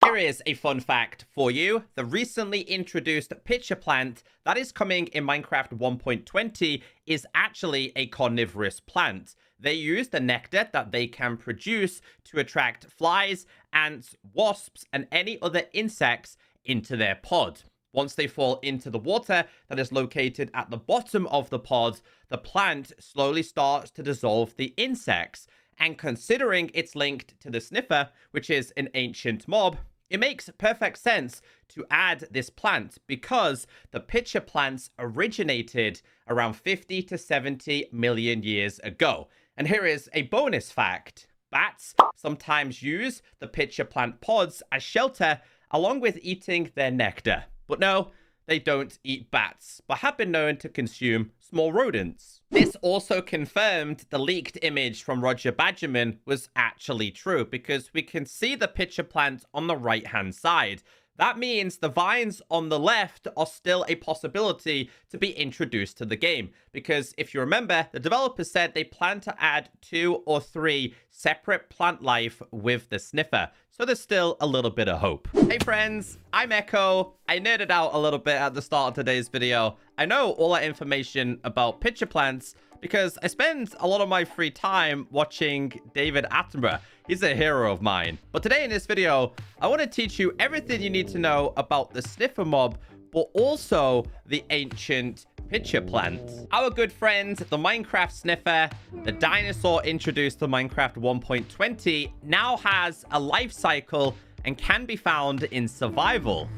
Here is a fun fact for you. The recently introduced pitcher plant that is coming in Minecraft 1.20 is actually a carnivorous plant. They use the nectar that they can produce to attract flies, ants, wasps, and any other insects into their pod. Once they fall into the water that is located at the bottom of the pod, the plant slowly starts to dissolve the insects. And considering it's linked to the Sniffer, which is an ancient mob, it makes perfect sense to add this plant because the pitcher plants originated around 50 to 70 million years ago. And here is a bonus fact. Bats sometimes use the pitcher plant pods as shelter along with eating their nectar. But no, they don't eat bats, but have been known to consume small rodents. This also confirmed the leaked image from Roger Badgerman was actually true because we can see the pitcher plant on the right-hand side. That means the vines on the left are still a possibility to be introduced to the game. Because if you remember, the developers said they plan to add 2 or 3 separate plant life with the Sniffer. So there's still a little bit of hope. Hey friends, I'm Echo. I nerded out a little bit at the start of today's video. I know all that information about pitcher plants because I spend a lot of my free time watching David Attenborough. He's a hero of mine. But today in this video, I want to teach you everything you need to know about the Sniffer Mob, but also the ancient pitcher plant. Our good friend, the Minecraft Sniffer, the dinosaur introduced to Minecraft 1.20, now has a life cycle and can be found in survival.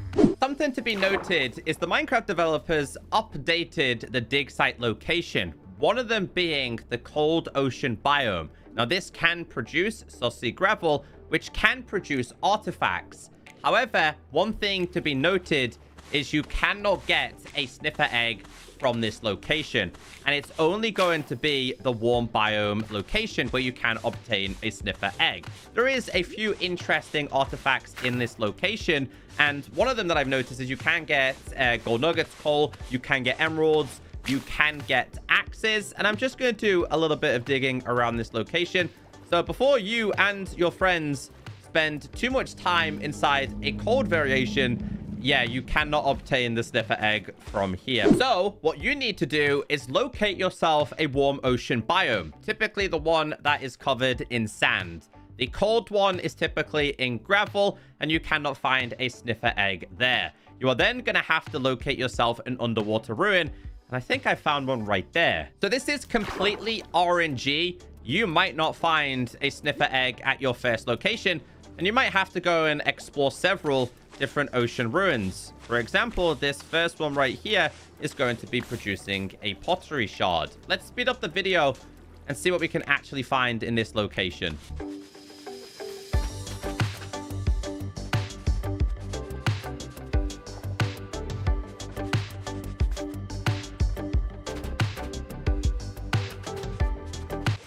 Something to be noted is the Minecraft developers updated the dig site location, one of them being the cold ocean biome. Now this can produce saucy gravel, which can produce artifacts. However, one thing to be noted is you cannot get a sniffer egg from this location, and it's only going to be the warm biome location where you can obtain a sniffer egg. There is a few interesting artifacts in this location, and one of them that I've noticed is you can get gold nuggets, coal, you can get emeralds, you can get axes, and I'm just going to do a little bit of digging around this location. So before you and your friends spend too much time inside a cold variation, yeah, you cannot obtain the sniffer egg from here. So what you need to do is locate yourself a warm ocean biome, typically the one that is covered in sand. The cold one is typically in gravel, and you cannot find a sniffer egg there. You are then going to have to locate yourself an underwater ruin, and I think I found one right there. So this is completely RNG. You might not find a sniffer egg at your first location, and you might have to go and explore several different ocean ruins. For example, this first one right here is going to be producing a pottery shard. Let's speed up the video and see what we can actually find in this location.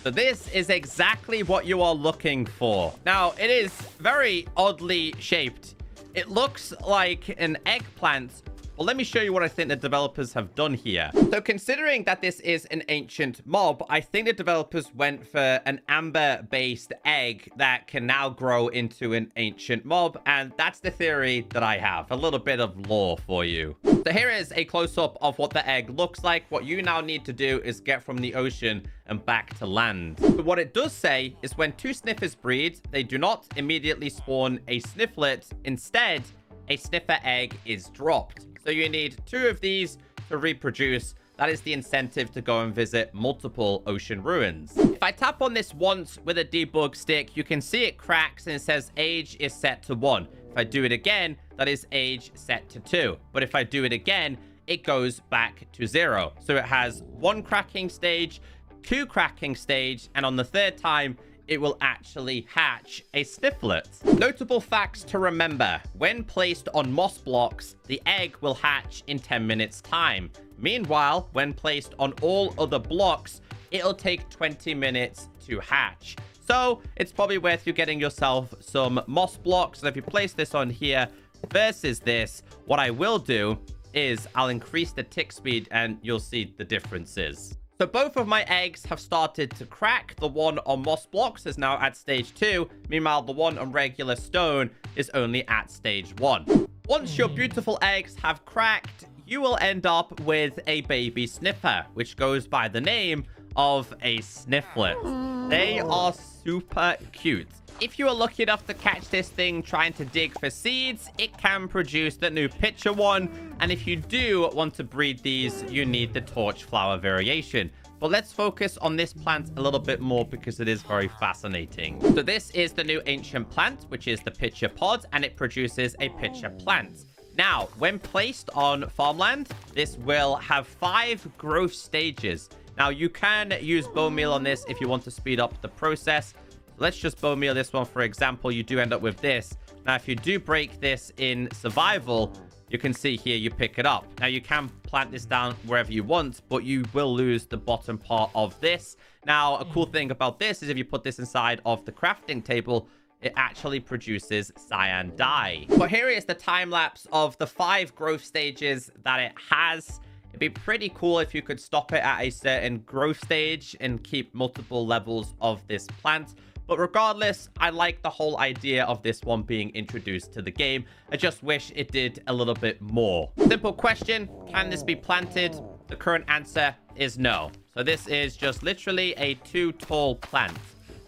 So this is exactly what you are looking for. Now, it is very oddly shaped. It looks like an eggplant. Well, let me show you what I think the developers have done here. So considering that this is an ancient mob, I think the developers went for an amber-based egg that can now grow into an ancient mob. And that's the theory that I have. A little bit of lore for you. So here is a close-up of what the egg looks like. What you now need to do is get from the ocean and back to land. But what it does say is when 2 sniffers breed, they do not immediately spawn a snifflet. Instead, a sniffer egg is dropped. So you need 2 of these to reproduce. That is the incentive to go and visit multiple ocean ruins. If I tap on this once with a debug stick, you can see it cracks and it says age is set to 1. If I do it again, that is age set to 2. But if I do it again, it goes back to 0. So it has 1 cracking stage, 2 cracking stage, and on the 3rd time, it will actually hatch a snifflet. Notable facts to remember. When placed on moss blocks, the egg will hatch in 10 minutes time. Meanwhile, when placed on all other blocks, it'll take 20 minutes to hatch. So it's probably worth you getting yourself some moss blocks. So if you place this on here versus this, what I will do is I'll increase the tick speed and you'll see the differences. So both of my eggs have started to crack. The one on moss blocks is now at stage 2. Meanwhile, the one on regular stone is only at stage 1. Once your beautiful eggs have cracked, you will end up with a baby sniffer, which goes by the name of a snifflet. They are super cute. If you are lucky enough to catch this thing trying to dig for seeds, it can produce the new pitcher one. And if you do want to breed these, you need the torch flower variation. But let's focus on this plant a little bit more because it is very fascinating. So this is the new ancient plant, which is the pitcher pod, and it produces a pitcher plant. Now, when placed on farmland, this will have 5 growth stages. Now, you can use bone meal on this if you want to speed up the process. Let's just bone meal this one, for example. You do end up with this. Now, if you do break this in survival, you can see here you pick it up. Now, you can plant this down wherever you want, but you will lose the bottom part of this. Now, a cool thing about this is if you put this inside of the crafting table, it actually produces cyan dye. But here is the time lapse of the 5 growth stages that it has. It'd be pretty cool if you could stop it at a certain growth stage and keep multiple levels of this plant. But regardless, I like the whole idea of this one being introduced to the game. I just wish it did a little bit more. Simple question, can this be planted? The current answer is no. So this is just literally a too tall plant.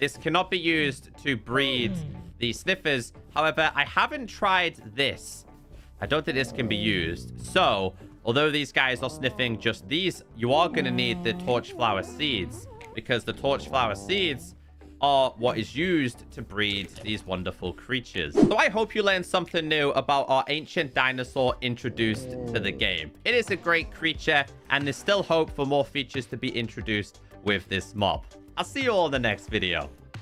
This cannot be used to breed the sniffers. However, I haven't tried this. I don't think this can be used. So, although these guys are sniffing just these, you are going to need the torch flower seeds, because the torch flower seeds are what is used to breed these wonderful creatures. So I hope you learned something new about our ancient dinosaur introduced to the game. It is a great creature, and there's still hope for more features to be introduced with this mob. I'll see you all in the next video.